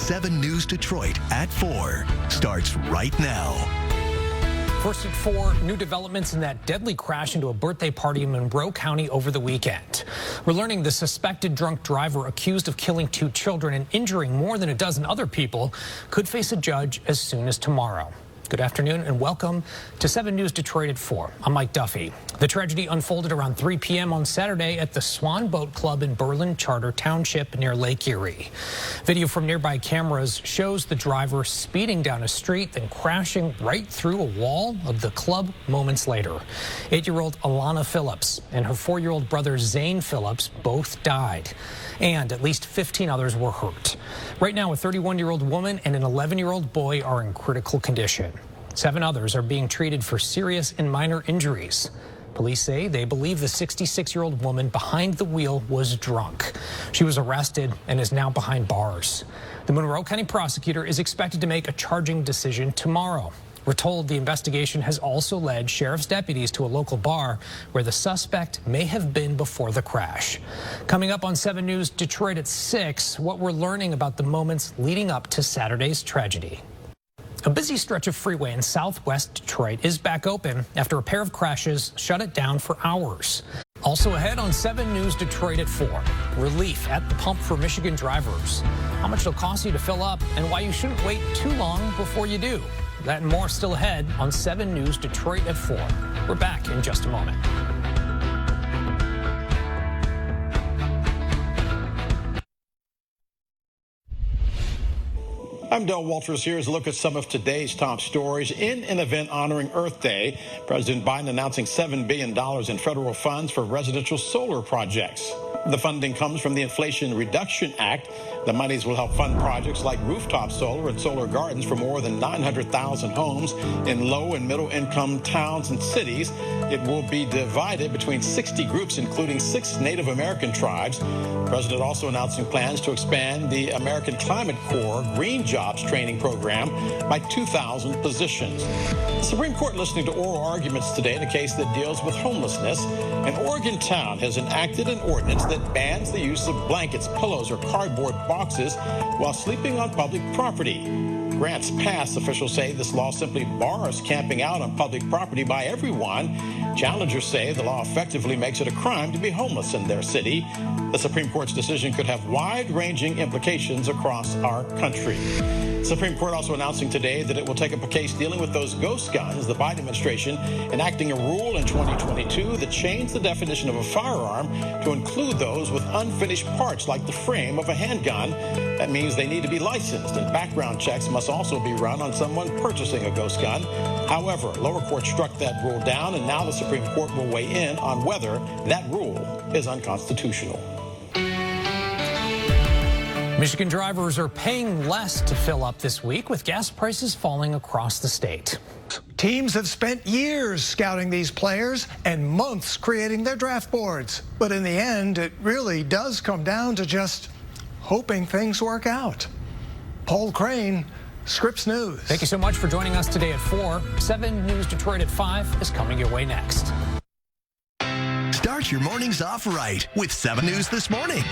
7 News Detroit at 4 starts right now. First at 4, new developments in that deadly crash into a birthday party in Monroe County over the weekend. We're learning the suspected drunk driver accused of killing 2 children and injuring more than a dozen other people could face a judge as soon as tomorrow. Good afternoon and welcome to 7 News Detroit at 4. I'm Mike Duffy. The tragedy unfolded around 3 p.m. on Saturday at the Swan Boat Club in Berlin Charter Township near Lake Erie. Video from nearby cameras shows the driver speeding down a street, then crashing right through a wall of the club moments later. 8-year-old Alana Phillips and her 4-year-old brother Zane Phillips both died, and at least 15 others were hurt. Right now, a 31-year-old woman and an 11-year-old boy are in critical condition. 7 others are being treated for serious and minor injuries. Police say they believe the 66-year-old woman behind the wheel was drunk. She was arrested and is now behind bars. The Monroe County prosecutor is expected to make a charging decision tomorrow. We're told the investigation has also led sheriff's deputies to a local bar where the suspect may have been before the crash. Coming up on 7 News Detroit at 6, what we're learning about the moments leading up to Saturday's tragedy. A busy stretch of freeway in southwest Detroit is back open after a pair of crashes shut it down for hours. Also ahead on 7 News Detroit at 4, relief at the pump for Michigan drivers, how much it'll cost you to fill up, and why you shouldn't wait too long before you do. That and more still ahead on 7 News Detroit at 4. We're back in just a moment. I'm Del Walters. Here's a look at some of today's top stories. In an event honoring Earth Day, President Biden announcing $7 billion in federal funds for residential solar projects. The funding comes from the Inflation Reduction Act. The monies will help fund projects like rooftop solar and solar gardens for more than 900,000 homes in low and middle income towns and cities. It will be divided between 60 groups, including 6 Native American tribes. The president also announcing plans to expand the American Climate Corps Green Jobs training program by 2,000 positions. The Supreme Court listening to oral arguments today in a case that deals with homelessness. An Oregon town has enacted an ordinance that bans the use of blankets, pillows, or cardboard boxes while sleeping on public property. Grants passed, officials say this law simply bars camping out on public property by everyone. Challengers say the law effectively makes it a crime to be homeless in their city. The Supreme Court's decision could have wide-ranging implications across our country. The Supreme Court also announcing today that it will take up a case dealing with those ghost guns. The Biden administration enacting a rule in 2022 that changed the definition of a firearm to include those with unfinished parts like the frame of a handgun. That means they need to be licensed, and background checks must also be run on someone purchasing a ghost gun. However, lower court struck that rule down, and now the Supreme Court will weigh in on whether that rule is unconstitutional. Michigan drivers are paying less to fill up this week with gas prices falling across the state. Teams have spent years scouting these players and months creating their draft boards. But in the end, it really does come down to just hoping things work out. Paul Crane, Scripps News. Thank you so much for joining us today at 4. 7 News Detroit at 5 is coming your way next. Start your mornings off right with 7 News This Morning.